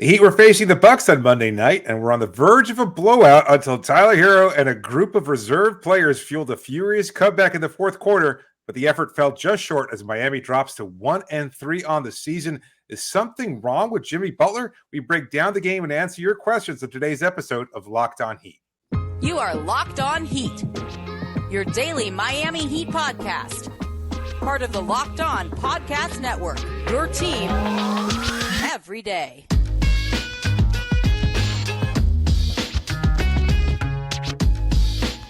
The Heat were facing the Bucks on Monday night and were on the verge of a blowout until Tyler Herro and a group of reserve players fueled a furious comeback in the fourth quarter, but the effort fell just short as Miami drops to 1-3 on the season. Is something wrong with Jimmy Butler? We break down the game and answer your questions in today's episode of Locked On Heat. You are Locked On Heat, your daily Miami Heat podcast. Part of the Locked On Podcast Network, your team every day.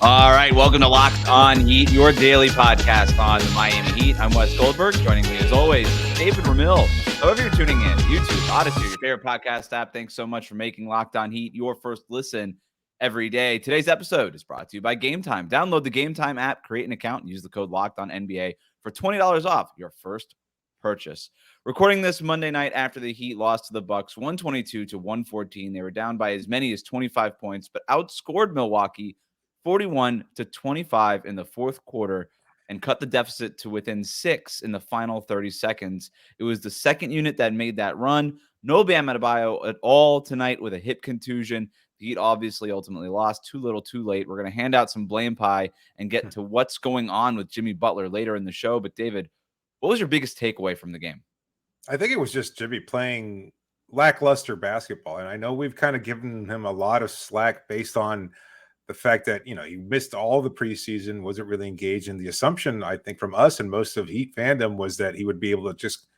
All right, welcome to Locked On Heat, your daily podcast on the Miami Heat. I'm Wes Goldberg. Joining me, as always, David Ramil. However you're tuning in, YouTube, Odyssey, your favorite podcast app, thanks so much for making Locked On Heat your first listen every day. Today's episode is brought to you by Gametime. Download the Gametime app, create an account, and use the code LOCKEDONNBA for $20 off your first purchase. Recording this Monday night after the Heat lost to the Bucks 122-114. They were down by as many as 25 points, but outscored Milwaukee 41-25 in the fourth quarter and cut the deficit to within 6 in the final 30 seconds. It was the second unit that made that run. No Bam Adebayo at all tonight with a hip contusion. The Heat obviously ultimately lost. Too little, too late. We're going to hand out some blame pie and get to what's going on with Jimmy Butler later in the show. But David, what was your biggest takeaway from the game? I think it was just Jimmy playing lackluster basketball. And I know we've kind of given him a lot of slack based on the fact that, he missed all the preseason, wasn't really engaged. And the assumption, I think, from us and most of Heat fandom was that he would be able to just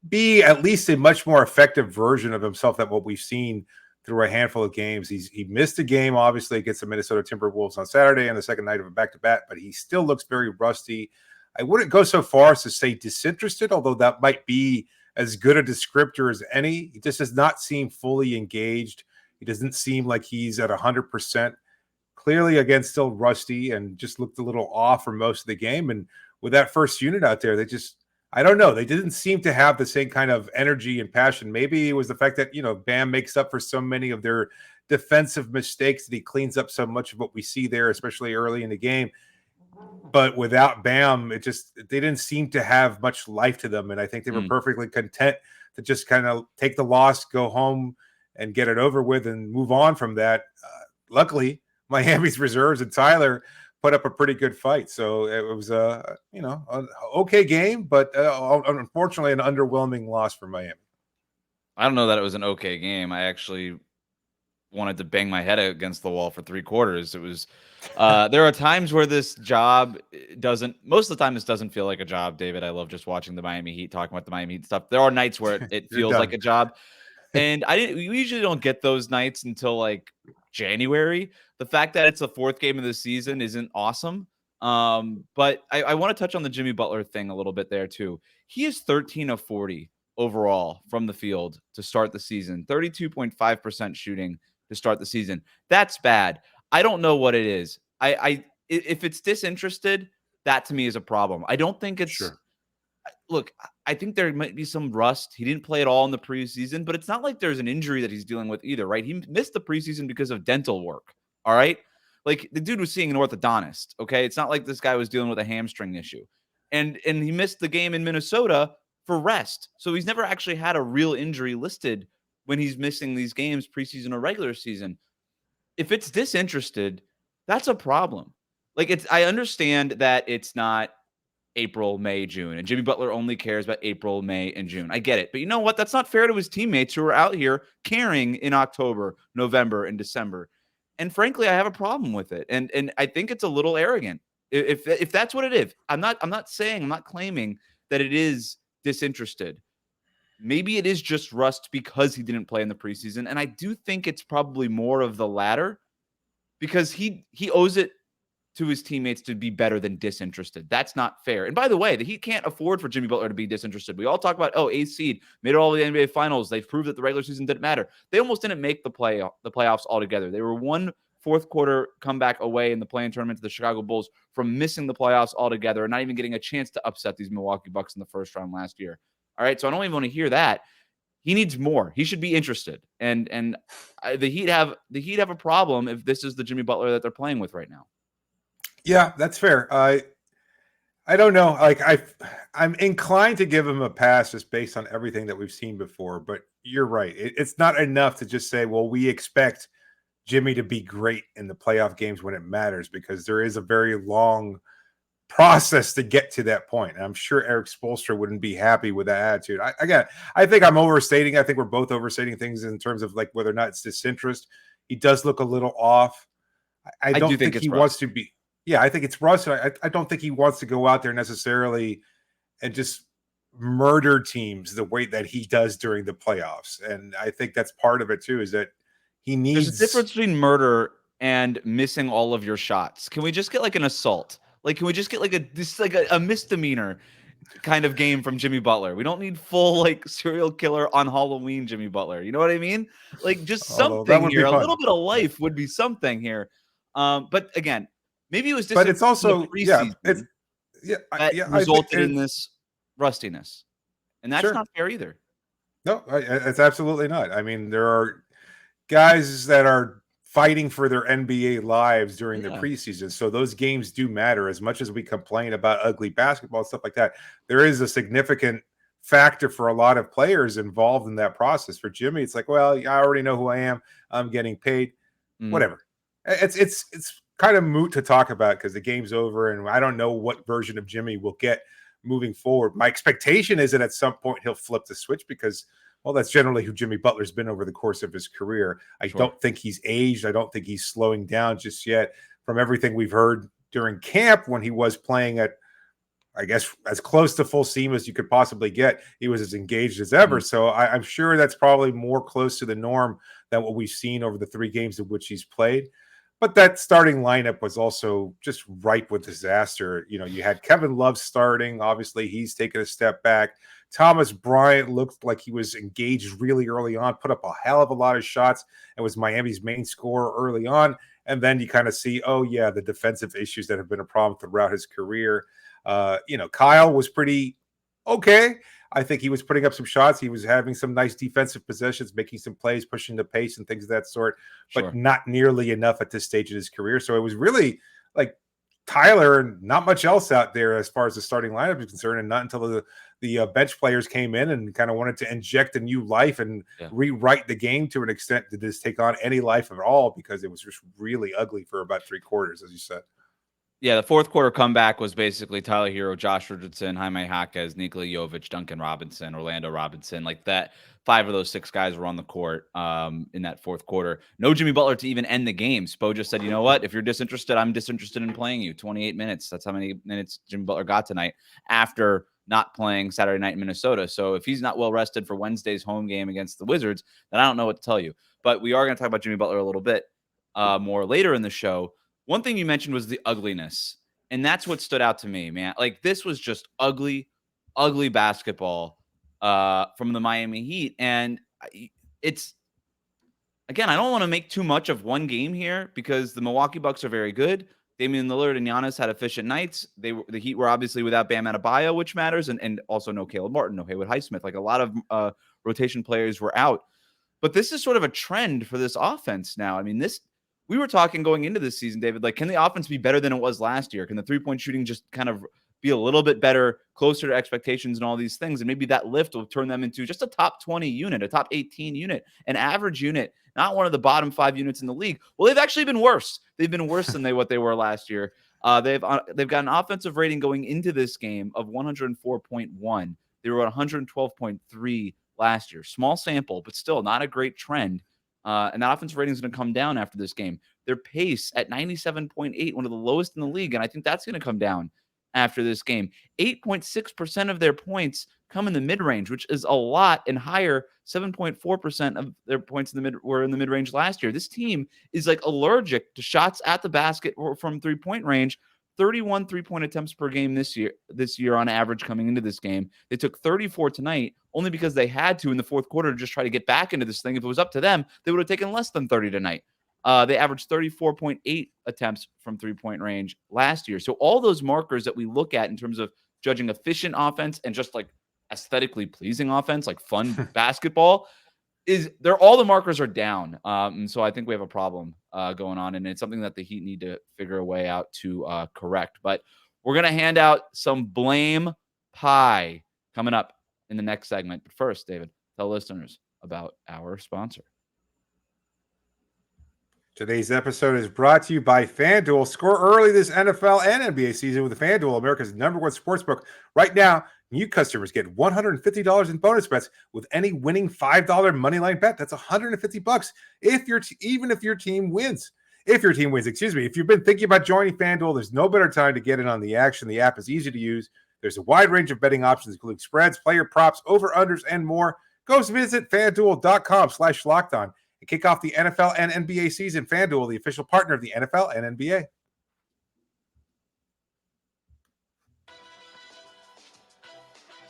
be at least a much more effective version of himself than what we've seen through a handful of games. He missed a game, obviously, against the Minnesota Timberwolves on Saturday and the second night of a back-to-back, but he still looks very rusty. I wouldn't go so far as to say disinterested, although that might be as good a descriptor as any. He just does not seem fully engaged. He doesn't seem like he's at 100%. Clearly, again, still rusty and just looked a little off for most of the game. And with that first unit out there, I don't know. They didn't seem to have the same kind of energy and passion. Maybe it was the fact that, Bam makes up for so many of their defensive mistakes that he cleans up so much of what we see there, especially early in the game. But without Bam, they didn't seem to have much life to them. And I think they were perfectly content to just kind of take the loss, go home and get it over with and move on from that. Luckily, Miami's reserves and Tyler put up a pretty good fight. So it was an okay game, but unfortunately an underwhelming loss for Miami. I don't know that it was an okay game. I actually wanted to bang my head against the wall for 3 quarters. It was there are times where this job most of the time this doesn't feel like a job, David. I love just watching the Miami Heat, talking about the Miami Heat stuff. There are nights where it feels like a job. And we usually don't get those nights until like January. The fact that it's the 4th game of the season isn't awesome. But I want to touch on the Jimmy Butler thing a little bit there too. He is 13 of 40 overall from the field to start the season, 32.5% shooting to start the season. That's bad. I don't know what it is. If it's disinterested, that to me is a problem. I don't think it's sure. Look, I think there might be some rust. He didn't play at all in the preseason, but it's not like there's an injury that he's dealing with either, right? He missed the preseason because of dental work, all right? Like, the dude was seeing an orthodontist, okay? It's not like this guy was dealing with a hamstring issue. And he missed the game in Minnesota for rest. So he's never actually had a real injury listed when he's missing these games, preseason or regular season. If it's disinterested, that's a problem. Like, I understand that it's not April, May, June. And Jimmy Butler only cares about April, May, and June. I get it. But you know what? That's not fair to his teammates who are out here caring in October, November, and December. And frankly, I have a problem with it. And I think it's a little arrogant. If that's what it is. I'm not claiming that it is disinterested. Maybe it is just rust because he didn't play in the preseason. And I do think it's probably more of the latter because he owes it to his teammates to be better than disinterested. That's not fair. And by the way, the Heat can't afford for Jimmy Butler to be disinterested. We all talk about, 8th seed, made it all the NBA finals. They've proved that the regular season didn't matter. They almost didn't make the playoffs altogether. They were one fourth quarter comeback away in the play-in tournament to the Chicago Bulls from missing the playoffs altogether and not even getting a chance to upset these Milwaukee Bucks in the first round last year. All right, so I don't even want to hear that. He needs more. He should be interested. And the Heat have a problem if this is the Jimmy Butler that they're playing with right now. Yeah, that's fair. I I don't know. Like I'm inclined to give him a pass just based on everything that we've seen before. But you're right. It's not enough to just say, well, we expect Jimmy to be great in the playoff games when it matters, because there is a very long process to get to that point. And I'm sure Eric Spoelstra wouldn't be happy with that attitude. I think I'm overstating. I think we're both overstating things in terms of like whether or not it's disinterest. He does look a little off. I don't think he wants to be. Yeah, I think it's Russ. I don't think he wants to go out there necessarily and just murder teams the way that he does during the playoffs. And I think that's part of it too, is that he needs. There's a difference between murder and missing all of your shots. Can we just get like an assault? Like, can we just get like a misdemeanor kind of game from Jimmy Butler? We don't need full like serial killer on Halloween Jimmy Butler. You know what I mean? Like just something here. A little bit of life would be something here. But again, maybe it was just. But it's also that resulted in this rustiness, and that's not fair either. No, it's absolutely not. I mean, there are guys that are fighting for their NBA lives during the preseason. So those games do matter. As much as we complain about ugly basketball and stuff like that, there is a significant factor for a lot of players involved in that process. For Jimmy, it's like, well, I already know who I am. I'm getting paid. Whatever. It's kind of moot to talk about because the game's over and I don't know what version of Jimmy we'll get moving forward. My expectation is that at some point he'll flip the switch because, well, that's generally who Jimmy Butler's been over the course of his career. I don't think he's aged. I don't think he's slowing down just yet. From everything we've heard during camp when he was playing at, I guess, as close to full steam as you could possibly get, he was as engaged as ever. So I'm sure that's probably more close to the norm than what we've seen over the 3 games of which he's played. But that starting lineup was also just ripe with disaster. You know, you had Kevin Love starting. Obviously, he's taken a step back. Thomas Bryant looked like he was engaged really early on, put up a hell of a lot of shots, and was Miami's main scorer early on. And then you kind of see, oh, yeah, the defensive issues that have been a problem throughout his career. Kyle was pretty okay. I think he was putting up some shots. He was having some nice defensive possessions, making some plays, pushing the pace and things of that sort, but not nearly enough at this stage of his career. So it was really like Tyler and not much else out there as far as the starting lineup is concerned, and not until the bench players came in and kind of wanted to inject a new life and rewrite the game to an extent did this take on any life at all, because it was just really ugly for about 3 quarters, as you said. Yeah, the fourth quarter comeback was basically Tyler Herro, Josh Richardson, Jaime Jaquez, Nikola Jovic, Duncan Robinson, Orlando Robinson. Like that, 5 of those 6 guys were on the court in that fourth quarter. No Jimmy Butler to even end the game. Spo just said, you know what? If you're disinterested, I'm disinterested in playing you. 28 minutes. That's how many minutes Jimmy Butler got tonight after not playing Saturday night in Minnesota. So if he's not well rested for Wednesday's home game against the Wizards, then I don't know what to tell you. But we are going to talk about Jimmy Butler a little bit more later in the show. One thing you mentioned was the ugliness, and that's what stood out to me, man. Like, this was just ugly basketball from the Miami Heat. And it's, again, I don't want to make too much of one game here because the Milwaukee Bucks are very good. Damian Lillard and Giannis had efficient nights. The Heat were obviously without Bam Adebayo, which matters, and also no Caleb Martin, no Haywood Highsmith. Like, a lot of rotation players were out. But this is sort of a trend for this offense now. I mean, we were talking going into this season, David, like, can the offense be better than it was last year? Can the three-point shooting just kind of be a little bit better, closer to expectations and all these things? And maybe that lift will turn them into just a top 20 unit, a top 18 unit, an average unit, not one of the bottom 5 units in the league. Well, they've actually been worse. They've been worse than what they were last year. They've got an offensive rating going into this game of 104.1. They were at 112.3 last year. Small sample, but still not a great trend. And that offensive rating is going to come down after this game. Their pace at 97.8, one of the lowest in the league, and I think that's going to come down after this game. 8.6% of their points come in the mid-range, which is a lot, and higher. 7.4% of their points were in the mid-range last year. This team is like allergic to shots at the basket or from three-point range. 31 three-point attempts per game this year on average coming into this game. They took 34 tonight only because they had to in the fourth quarter to just try to get back into this thing. If it was up to them, they would have taken less than 30 tonight. They averaged 34.8 attempts from three-point range last year. So all those markers that we look at in terms of judging efficient offense and just like aesthetically pleasing offense, like fun basketball, all the markers are down. And so I think we have a problem going on, and it's something that the Heat need to figure a way out to correct. But We're going to hand out some blame pie coming up in the next segment. But first, David, tell listeners about our sponsor. Today's episode is brought to you by FanDuel. Score early this NFL and NBA season with FanDuel, America's #1 sportsbook. Right now, new customers get $150 in bonus bets with any winning $5 moneyline bet. That's $150 even if your team wins. If your team wins, excuse me. If you've been thinking about joining FanDuel, there's no better time to get in on the action. The app is easy to use. There's a wide range of betting options, including spreads, player props, over-unders, and more. Go visit FanDuel.com/LockedOn and kick off the NFL and NBA season. FanDuel, the official partner of the NFL and NBA.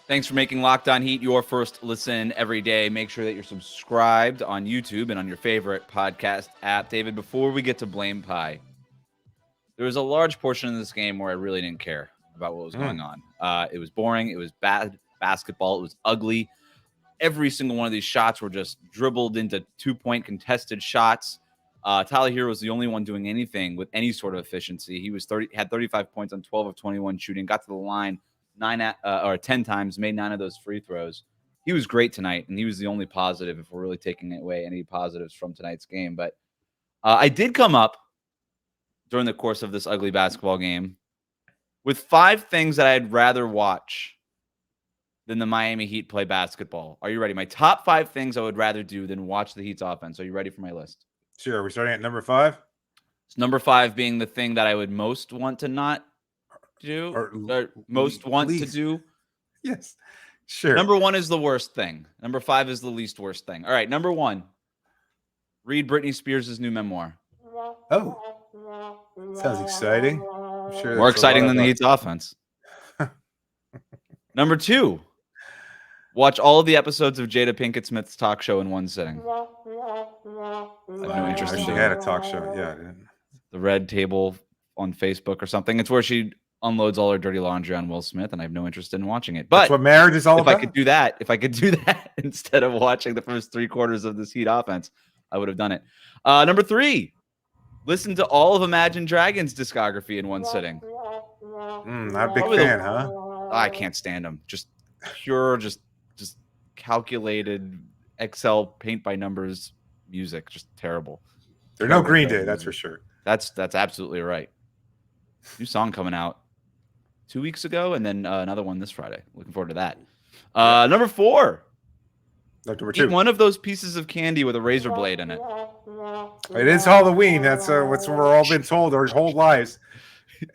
Thanks for making Locked On Heat your first listen every day. Make sure that you're subscribed on YouTube and on your favorite podcast app. David, before we get to blame pie, there was a large portion of this game where I really didn't care about what was going on. It was boring. It was bad basketball. It was ugly. Every single one of these shots were just dribbled into 2-point contested shots. Tyler Herro was the only one doing anything with any sort of efficiency. He had 35 points on 12 of 21 shooting, got to the line 10 times, made 9 of those free throws. He was great tonight, and he was the only positive if we're really taking away any positives from tonight's game. But I did come up during the course of this ugly basketball game with 5 things that I'd rather watch than the Miami Heat play basketball. Are you ready? My top 5 things I would rather do than watch the Heat's offense. Are you ready for my list? Sure. We're starting at number 5. It's number 5 being the thing that I would most want to not do, or most want to do. Yes, sure. Number 1 is the worst thing. Number 5 is the least worst thing. All right, number 1. Read Britney Spears' new memoir. Oh, sounds exciting. I'm sure more exciting than the Heat's offense. Number 2. Watch all of the episodes of Jada Pinkett Smith's talk show in one sitting. I have no interest in she had a talk show. Yeah, the Red Table on Facebook or something. It's where she unloads all her dirty laundry on Will Smith, and I have no interest in watching it. But that's what marriage is all about. If I could do that instead of watching the first 3 quarters of this Heat offense, I would have done it. Number 3, listen to all of Imagine Dragons' discography in one sitting. Not a big fan, huh? I can't stand them. Just pure, just calculated Excel paint by numbers music. Just terrible. They're no Green Day, that's for sure. That's absolutely right. New song coming out 2 weeks ago, and then another one this Friday. Looking forward to that. Number 4. Number 2. Eat one of those pieces of candy with a razor blade in it. It is Halloween. That's what we're all been told our whole lives.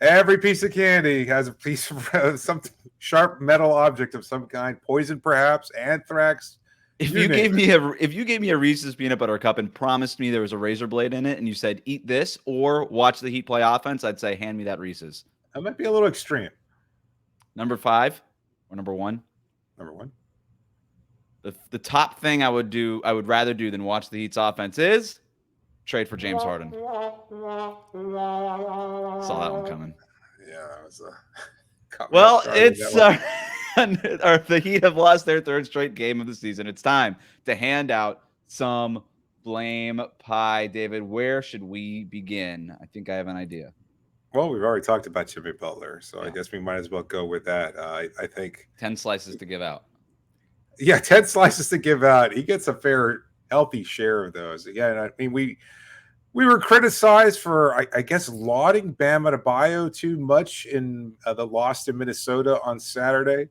Every piece of candy has a piece of some sharp metal object of some kind, poison perhaps, anthrax. If you gave me a Reese's peanut butter cup and promised me there was a razor blade in it, and you said eat this or watch the Heat play offense, I'd say hand me that Reese's. That might be a little extreme. Number 5 or number 1? Number 1. The top thing I would rather do than watch the Heat's offense is trade for James Harden. Saw that one coming. Yeah, that was well, it's the Heat have lost their 3rd straight game of the season. It's time to hand out some blame pie. David, where should we begin? I think I have an idea. Well, we've already talked about Jimmy Butler, so I guess we might as well go with that. I think 10 slices to give out. Yeah, 10 slices to give out. He gets a fair, healthy share of those. Yeah, I mean, we were criticized for, I guess, lauding Bam Adebayo too much in the loss to Minnesota on Saturday.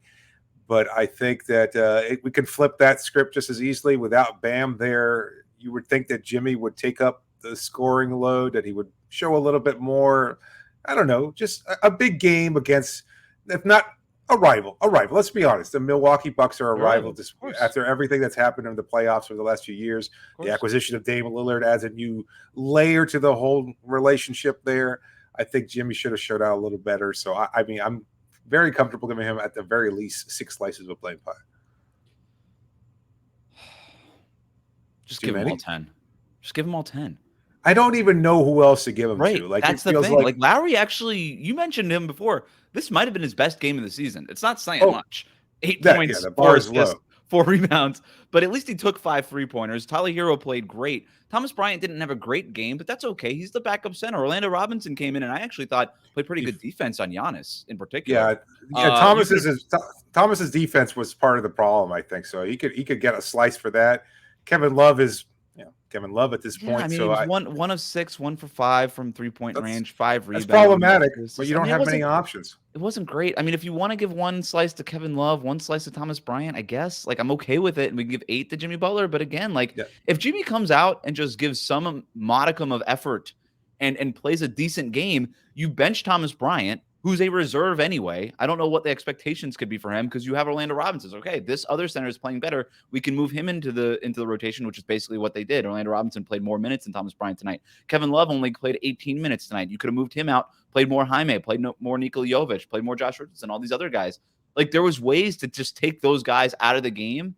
But I think that we can flip that script just as easily. Without Bam there, you would think that Jimmy would take up the scoring load, that he would show a little bit more, I don't know, just a big game against, if not a rival. Let's be honest. The Milwaukee Bucks are a rival after everything that's happened in the playoffs over the last few years. The acquisition of Dame Lillard adds a new layer to the whole relationship there. I think Jimmy should have showed out a little better. So, I mean, I'm very comfortable giving him at the very least 6 slices of blame pie. Just give him all 10. Just give him all 10. I don't even know who else to give him to. Like, that's the thing. Like Lowry, actually, you mentioned him before. This might have been his best game of the season. It's not saying much. 8 points, 4 assists, 4 rebounds, but at least he took 5 3-pointers. Tyler Herro played great. Thomas Bryant didn't have a great game, but that's okay. He's the backup center. Orlando Robinson came in, and I actually thought played pretty good defense on Giannis in particular. Thomas's defense was part of the problem, I think. So he could get a slice for that. Kevin Love is Kevin Love at this point. I mean, so it was one of 6, 1 for 5 from 3-point range, 5 rebounds. That's problematic, but you don't have many options. It wasn't great. I mean, if you want to give one slice to Kevin Love, one slice to Thomas Bryant, I guess, like, I'm okay with it. And we can give 8 to Jimmy Butler. But again, like, if Jimmy comes out and just gives some modicum of effort and plays a decent game, you bench Thomas Bryant, who's a reserve anyway. I don't know what the expectations could be for him because you have Orlando Robinson. Okay, this other center is playing better. We can move him into the rotation, which is basically what they did. Orlando Robinson played more minutes than Thomas Bryant tonight. Kevin Love only played 18 minutes tonight. You could have moved him out, played more Jaime, played more Nikola Jovic, played more Josh Richardson, all these other guys. Like, there was ways to just take those guys out of the game,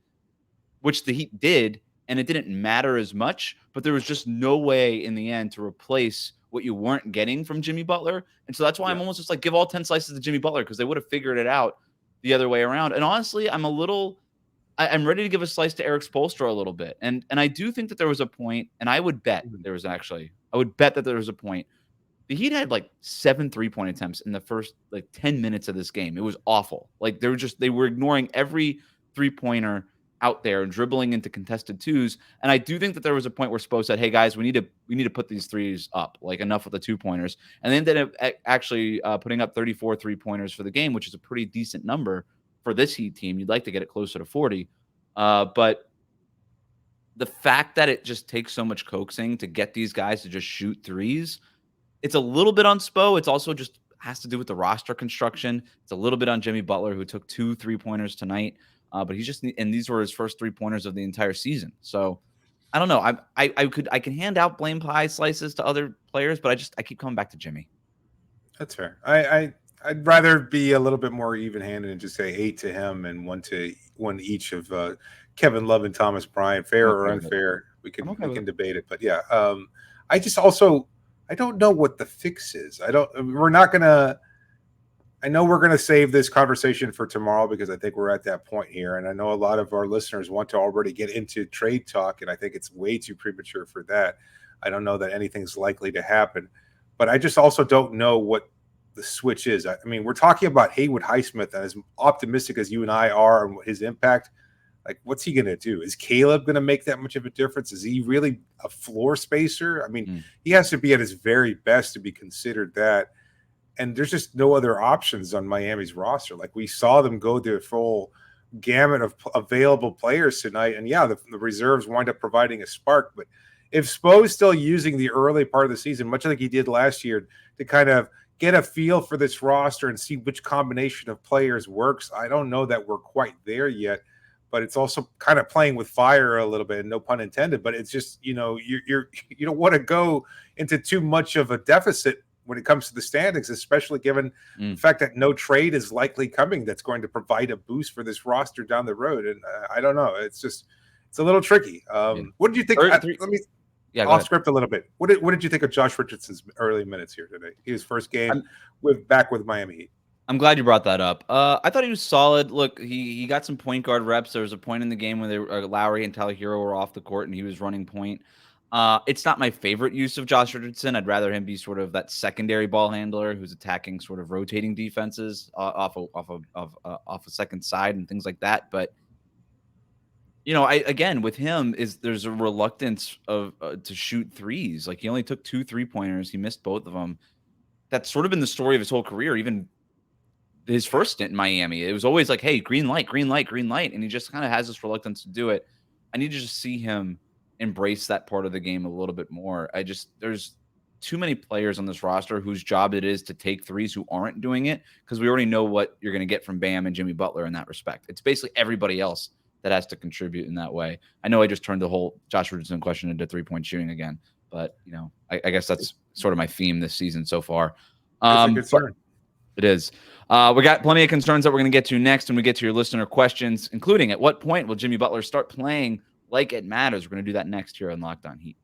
which the Heat did, and it didn't matter as much, but there was just no way in the end to replace what you weren't getting from Jimmy Butler. And so that's why I'm almost just like, give all 10 slices to Jimmy Butler, because they would have figured it out the other way around. And honestly, I'm ready to give a slice to Eric Spoelstra a little bit. And I do think that there was a point, and I would bet that there was a point. The Heat had like 7 3-point attempts in the first like 10 minutes of this game. It was awful. Like, they were ignoring every 3-pointer out there and dribbling into contested 2s. And I do think that there was a point where Spo said, hey guys, we need to put these 3s up, like, enough with the 2-pointers. And they ended up actually putting up 34 3-pointers for the game, which is a pretty decent number for this Heat team. You'd like to get it closer to 40. But the fact that it just takes so much coaxing to get these guys to just shoot 3s, it's a little bit on Spo. It's also just has to do with the roster construction. It's a little bit on Jimmy Butler, who took 2 3-pointers tonight. But and these were his first 3-pointers of the entire season. So I don't know. I can hand out blame pie slices to other players, but I keep coming back to Jimmy. That's fair. I'd rather be a little bit more even-handed and just say 8 to him and 1 each of Kevin Love and Thomas Bryant. Fair or unfair, we can debate it. But yeah, I don't know what the fix is. I know we're going to save this conversation for tomorrow because I think we're at that point here. And I know a lot of our listeners want to already get into trade talk, and I think it's way too premature for that. I don't know that anything's likely to happen. But I just also don't know what the switch is. I mean, we're talking about Haywood Highsmith, and as optimistic as you and I are on his impact, like, what's he going to do? Is Caleb going to make that much of a difference? Is he really a floor spacer? I mean, he has to be at his very best to be considered that. And there's just no other options on Miami's roster. Like, we saw them go the full gamut of available players tonight. And yeah, the reserves wind up providing a spark. But if Spo is still using the early part of the season, much like he did last year, to kind of get a feel for this roster and see which combination of players works, I don't know that we're quite there yet. But it's also kind of playing with fire a little bit, no pun intended. But it's just, you don't want to go into too much of a deficit when it comes to the standings, especially given the fact that no trade is likely coming that's going to provide a boost for this roster down the road. And I don't know. It's a little tricky. What did you think? Let me off script a little bit. What did you think of Josh Richardson's early minutes here today? His first game back with Miami Heat. I'm glad you brought that up. I thought he was solid. Look, he got some point guard reps. There was a point in the game when Lowry and Tyler Herro were off the court and he was running point. It's not my favorite use of Josh Richardson. I'd rather him be sort of that secondary ball handler who's attacking sort of rotating defenses off a second side and things like that. But again with him there's a reluctance of to shoot 3s. Like, he only took 2 3-pointers. He missed both of them. That's sort of been the story of his whole career. Even his first stint in Miami, it was always like, hey, green light, green light, green light, and he just kind of has this reluctance to do it. I need to just see him embrace that part of the game a little bit more. There's too many players on this roster whose job it is to take 3s who aren't doing it, because we already know what you're going to get from Bam and Jimmy Butler in that respect. It's basically everybody else that has to contribute in that way. I know I just turned the whole Josh Richardson question into 3-point shooting again, but I guess that's sort of my theme this season so far. It is. We got plenty of concerns that we're going to get to next when we get to your listener questions, including at what point will Jimmy Butler start playing like it matters? We're going to do that next here on Locked On Heat.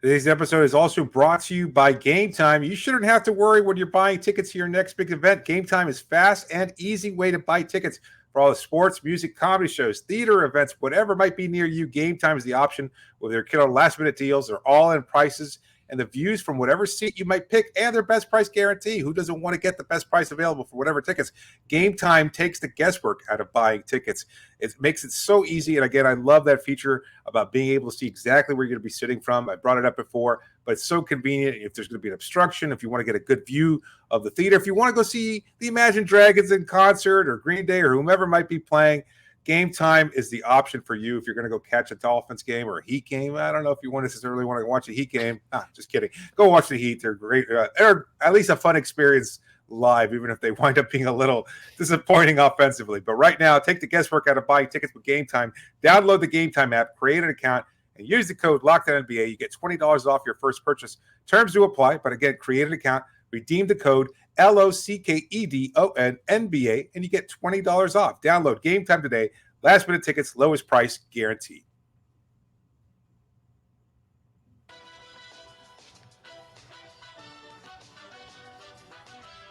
Today's episode is also brought to you by Gametime. You shouldn't have to worry when you're buying tickets to your next big event. Gametime is fast and easy way to buy tickets for all the sports, music, comedy shows, theater events, whatever might be near you. Gametime is the option with their killer last-minute deals. They're all-in prices and the views from whatever seat you might pick, and their best price guarantee. Who doesn't want to get the best price available for whatever tickets? Gametime takes the guesswork out of buying tickets. It makes it so easy. And again, I love that feature about being able to see exactly where you're going to be sitting from. I brought it up before, but it's so convenient. If there's going to be an obstruction, if you want to get a good view of the theater, if you want to go see the Imagine Dragons in concert or Green Day or whomever might be playing, Gametime is the option for you if you're going to go catch a Dolphins game or a Heat game. I don't know if you necessarily want to watch a Heat game. Just kidding. Go watch the Heat. They're great. They're at least a fun experience live, even if they wind up being a little disappointing offensively. But right now, take the guesswork out of buying tickets with Gametime. Download the Gametime app, create an account, and use the code LOCKEDONNBA. You get $20 off your first purchase. Terms do apply, but again, create an account, redeem the code LOCKEDONNBA, and you get $20 off. Download Gametime today. Last minute tickets, lowest price guaranteed.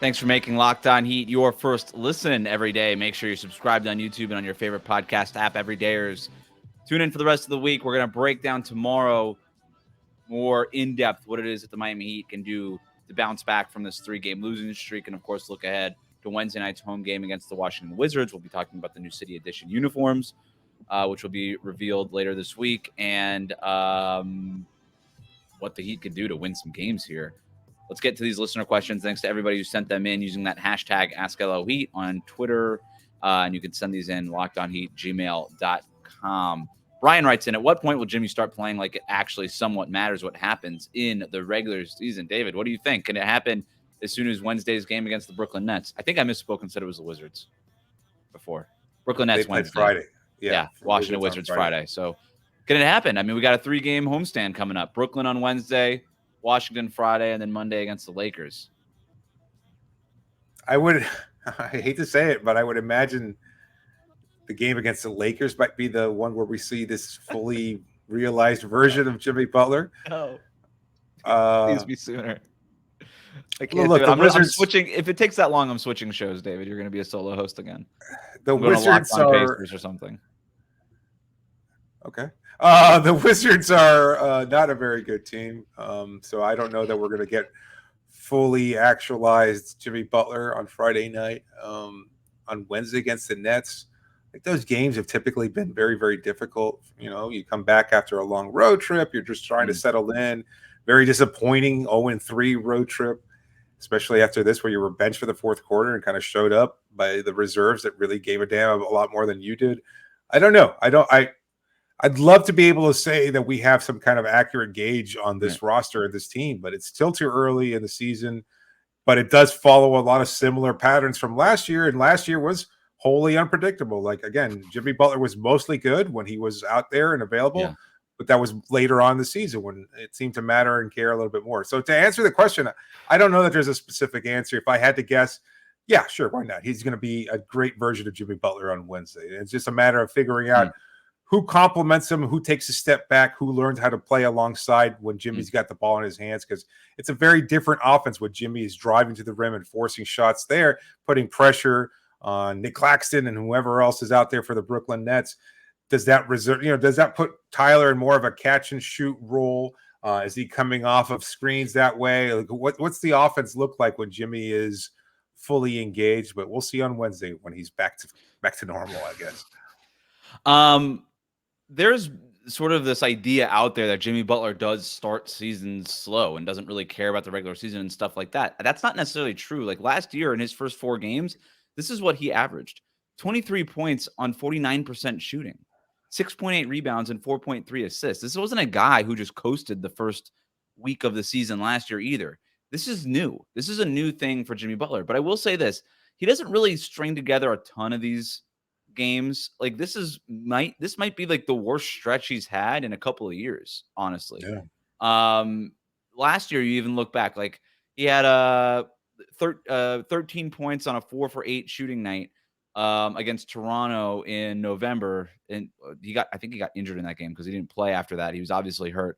Thanks for making Locked On Heat your first listen every day. Make sure you're subscribed on YouTube and on your favorite podcast app every day. Tune in for the rest of the week. We're going to break down tomorrow more in depth what it is that the Miami Heat can do to bounce back from this 3-game losing streak, and of course look ahead to Wednesday night's home game against the Washington Wizards. We'll be talking about the new City Edition uniforms, which will be revealed later this week, and what the Heat could do to win some games here. Let's get to these listener questions. Thanks to everybody who sent them in using that hashtag AskLOHeat on Twitter, and you can send these in lockedonheat@gmail.com. Brian writes in, at what point will Jimmy start playing like it actually somewhat matters what happens in the regular season? David, what do you think? Can it happen as soon as Wednesday's game against the Brooklyn Nets? I think I misspoke and said it was the Wizards before. Brooklyn Nets Wednesday. Friday. Yeah, Washington Wizards Friday. So can it happen? I mean, we got a 3-game homestand coming up. Brooklyn on Wednesday, Washington Friday, and then Monday against the Lakers. I hate to say it, but I would imagine the game against the Lakers might be the one where we see this fully realized version of Jimmy Butler. No. Please be sooner. I can't look, do it. I'm switching. If it takes that long, I'm switching shows, David. You're going to be a solo host again. The Wizards are Pacers or something. Okay. The Wizards are not a very good team. So I don't know that we're going to get fully actualized Jimmy Butler on Friday night. On Wednesday against the Nets, like those games have typically been very, very difficult. You know, you come back after a long road trip, you're just trying to settle in. Very disappointing 0-3 road trip, especially after this, where you were benched for the fourth quarter and kind of showed up by the reserves that really gave a damn a lot more than you did. I don't know. I'd love to be able to say that we have some kind of accurate gauge on this roster of this team, but it's still too early in the season. But it does follow a lot of similar patterns from last year, and last year was wholly unpredictable. Like, again, Jimmy Butler was mostly good when he was out there and available, but that was later on in the season when it seemed to matter and care a little bit more. So to answer the question, I don't know that there's a specific answer. If I had to guess, yeah, sure, why not? He's going to be a great version of Jimmy Butler on Wednesday. It's just a matter of figuring out who complements him, who takes a step back, who learns how to play alongside when Jimmy's got the ball in his hands, because it's a very different offense when Jimmy is driving to the rim and forcing shots there, putting pressure on Nick Claxton and whoever else is out there for the Brooklyn Nets. Does that does that put Tyler in more of a catch and shoot role? Is he coming off of screens that way? Like, what's the offense look like when Jimmy is fully engaged? But we'll see on Wednesday when he's back to normal, I guess. There's sort of this idea out there that Jimmy Butler does start seasons slow and doesn't really care about the regular season and stuff like that. That's not necessarily true. Like last year in his first 4 games, this is what he averaged: 23 points on 49% shooting, 6.8 rebounds and 4.3 assists. This wasn't a guy who just coasted the first week of the season last year either. This is new. This is a new thing for Jimmy Butler. But I will say this: he doesn't really string together a ton of these games. Like this might be like the worst stretch he's had in a couple of years, honestly. Yeah. Last year, you even look back, like he had 13 points on a 4 for 8 shooting night against Toronto in November, and I think he got injured in that game because he didn't play after that. He was obviously hurt.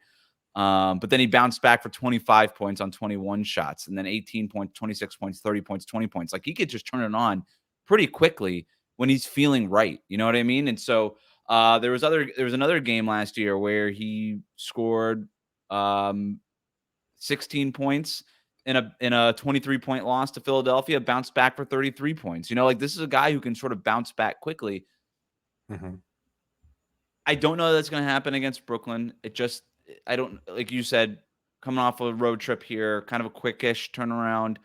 But then he bounced back for 25 points on 21 shots, and then 18 points, 26 points, 30 points, 20 points. Like, he could just turn it on pretty quickly when he's feeling right. You know what I mean? And so there was another game last year where he scored 16 points in a 23-point loss to Philadelphia, bounced back for 33 points. You know, like, this is a guy who can sort of bounce back quickly. Mm-hmm. I don't know that's going to happen against Brooklyn. I don't, like you said, coming off a road trip here, kind of a quickish turnaround.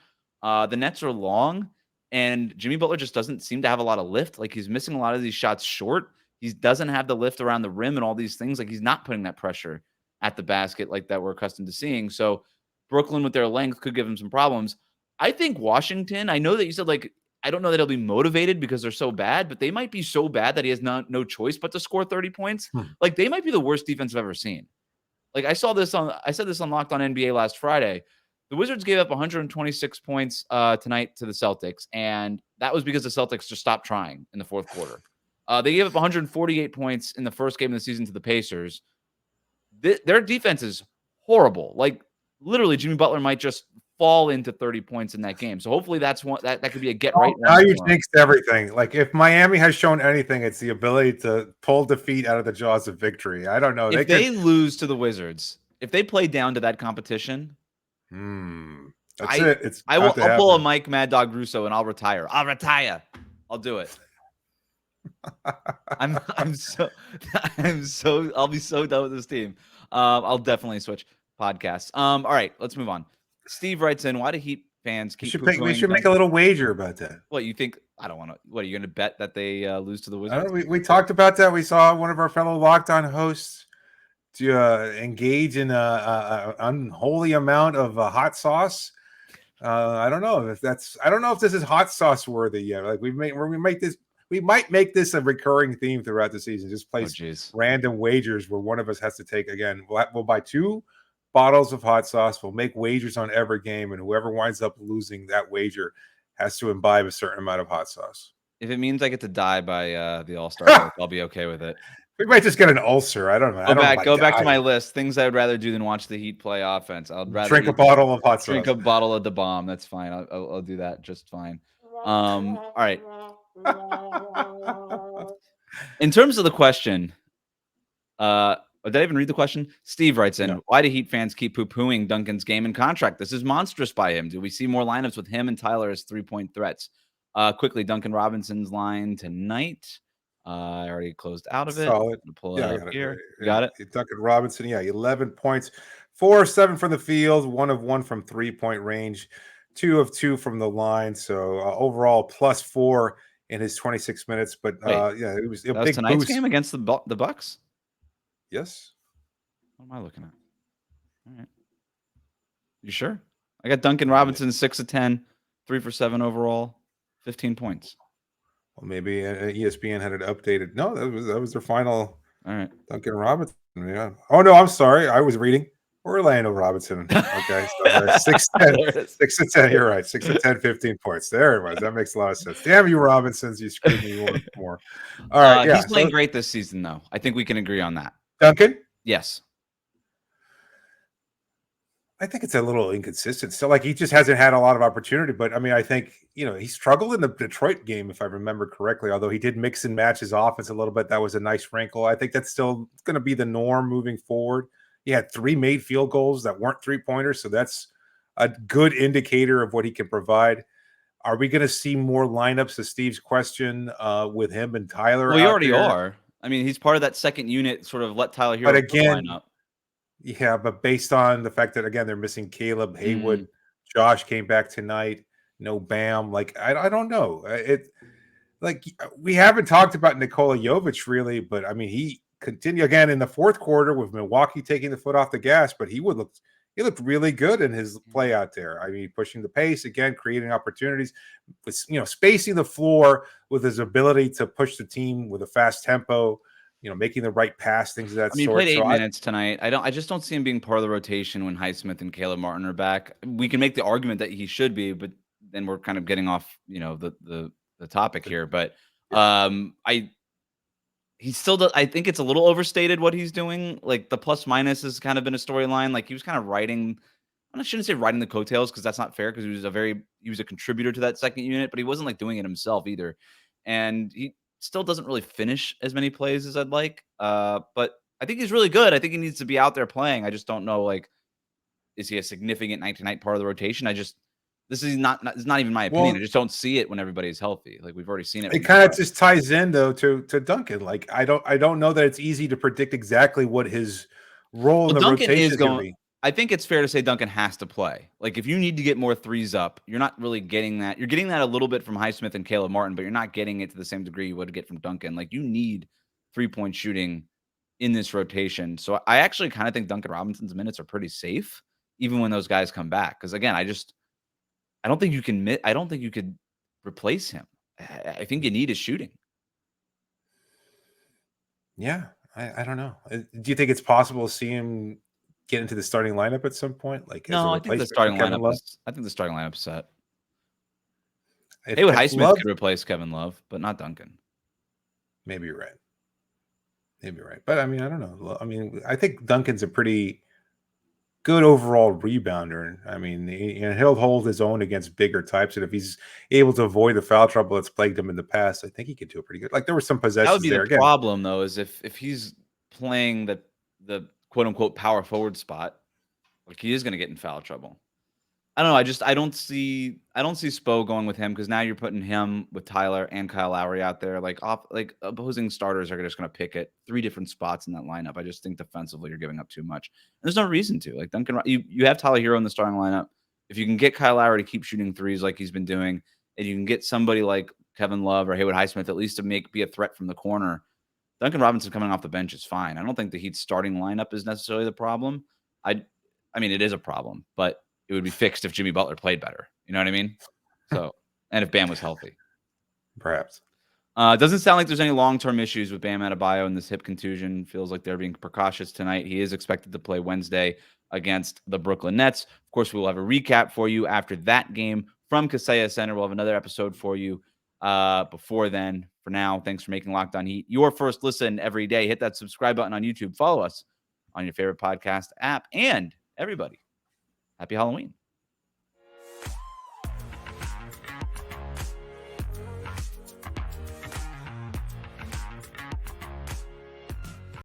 The Nets are long, and Jimmy Butler just doesn't seem to have a lot of lift. Like, he's missing a lot of these shots short. He doesn't have the lift around the rim and all these things. Like, he's not putting that pressure at the basket like that we're accustomed to seeing. So Brooklyn with their length could give him some problems. I think Washington, I know that you said, like, I don't know that he'll be motivated because they're so bad, but they might be so bad that he has no choice but to score 30 points. Like, they might be the worst defense I've ever seen. Like, I said this on Locked On NBA last Friday. The Wizards gave up 126 points tonight to the Celtics, and that was because the Celtics just stopped trying in the fourth quarter. They gave up 148 points in the first game of the season to the Pacers. Their defense is horrible. Like, literally, Jimmy Butler might just fall into 30 points in that game. So hopefully that's one that could be a get right. Now you jinxed everything. Like, if Miami has shown anything, it's the ability to pull defeat out of the jaws of victory. I don't know. If they lose to the Wizards, if they play down to that competition, that's I'll pull a Mike Mad Dog Russo and I'll retire. I'll do it. I'll be so done with this team. I'll definitely switch podcasts. All right, let's move on. Steve writes in, why do Heat fans keep we should make a little wager about that. What, you think? I don't want to. What, are you going to bet that they lose to the Wizards? We talked about that. We saw one of our fellow Locked On hosts to engage in an unholy amount of hot sauce. I don't know if this is hot sauce worthy yet. Like, we might make this a recurring theme throughout the season. Just place random wagers where one of us has to take. Again, we'll buy 2 bottles of hot sauce. We'll make wagers on every game, and whoever winds up losing that wager has to imbibe a certain amount of hot sauce. If it means I get to die by the All-Star break, I'll be okay with it. We might just get an ulcer. I don't know. Go back to my list. Things I would rather do than watch the Heat play offense. I'd rather drink a bottle of hot sauce. Drink a bottle of the bomb. That's fine. I'll do that just fine. All right. In terms of the question, did I even read the question? Steve writes in, why do Heat fans keep poo-pooing Duncan's game and contract? This is monstrous by him. Do we see more lineups with him and Tyler as 3-point threats? Quickly, Duncan Robinson's line tonight. I already closed out of it. Solid. Pull it up here. You got it? Duncan Robinson, 11 points. 4 of 7 from the field, 1 of 1 from 3-point range, 2 of 2 from the line. So overall, +4 in his 26 minutes. But it was a big tonight's boost. Game against the Bucks? Yes. What am I looking at? All right. You sure? I got Duncan Robinson 6 of 10, 3 for 7 overall, 15 points. Well, maybe ESPN had it updated. No, that was their final. All right. Duncan Robinson. Yeah. Oh no, I'm sorry. I was reading Orlando Robinson. Okay. So 6 of 10. You're right. 6 of 10, 15 points. There it was. That makes a lot of sense. Damn you, Robinsons. You screwed me more. All right. He's playing great this season, though. I think we can agree on that. Duncan? Yes. I think it's a little inconsistent. So, like, he just hasn't had a lot of opportunity. But, I mean, I think, he struggled in the Detroit game, if I remember correctly, although he did mix and match his offense a little bit. That was a nice wrinkle. I think that's still going to be the norm moving forward. He had 3 made field goals that weren't 3-pointers, so that's a good indicator of what he can provide. Are we going to see more lineups, to Steve's question, with him and Tyler? Well, we already are. I mean, he's part of that second unit, sort of let Tyler Herro but again, line up. Yeah, but based on the fact that, again, they're missing Caleb, Haywood, Josh came back tonight, no Bam. Like, I don't know. We haven't talked about Nikola Jovic really, but I mean, he continued again in the fourth quarter with Milwaukee taking the foot off the gas, but he looked really good in his play out there. I mean, pushing the pace again, creating opportunities, with, spacing the floor with his ability to push the team with a fast tempo. Making the right pass, things of that sort. He played 8 minutes tonight. I just don't see him being part of the rotation when Highsmith and Caleb Martin are back. We can make the argument that he should be, but then we're kind of getting off, the topic here. But I he still does. I think it's a little overstated what he's doing. Like the plus minus has kind of been a storyline. Like he was kind of I shouldn't say riding the coattails because that's not fair because he was a contributor to that second unit, but he wasn't like doing it himself either. And he still doesn't really finish as many plays as I'd like. But I think he's really good. I think he needs to be out there playing. I just don't know, like, is he a significant night-to-night part of the rotation? This is not even my opinion. I just don't see it when everybody's healthy. Like we've already seen it. It kind of just ties in though to Duncan. Like I don't know that it's easy to predict exactly what his role in the Duncan rotation is going to be. I think it's fair to say Duncan has to play. Like if you need to get more threes up, you're not really getting that. You're getting that a little bit from Highsmith and Caleb Martin, but you're not getting it to the same degree you would get from Duncan. Like you need 3-point shooting in this rotation. So I actually kind of think Duncan Robinson's minutes are pretty safe, even when those guys come back. Because again, I don't think you could replace him. I think you need his shooting. Yeah, I don't know. Do you think it's possible to see him get into the starting lineup at some point? Like, no, I think the starting lineup's set. Haywood Highsmith could replace Kevin Love, but not Duncan. Maybe you're right. But I mean, I don't know. I mean, I think Duncan's a pretty good overall rebounder. I mean, he'll hold his own against bigger types, and if he's able to avoid the foul trouble that's plagued him in the past, I think he could do it pretty good. Like there were some possessions. That would be there. The problem, though, is if he's playing the quote unquote power forward spot, like he is going to get in foul trouble. I don't know. I don't see Spo going with him because now you're putting him with Tyler and Kyle Lowry out there. Like opposing starters are just going to pick at 3 different spots in that lineup. I just think defensively you're giving up too much. And there's no reason to. Like Duncan, you have Tyler Herro in the starting lineup. If you can get Kyle Lowry to keep shooting threes like he's been doing, and you can get somebody like Kevin Love or Haywood Highsmith at least to be a threat from the corner, Duncan Robinson coming off the bench is fine. I don't think the Heat's starting lineup is necessarily the problem. I mean, it is a problem, but it would be fixed if Jimmy Butler played better. You know what I mean? So, and if Bam was healthy. Perhaps. Doesn't sound like there's any long-term issues with Bam Adebayo and this hip contusion. Feels like they're being precautious tonight. He is expected to play Wednesday against the Brooklyn Nets. Of course, we will have a recap for you after that game from Kaseya Center. We'll have another episode for you before then. For now, thanks for making Locked On Heat your first listen every day. Hit that subscribe button on YouTube. Follow us on your favorite podcast app. And everybody, happy Halloween.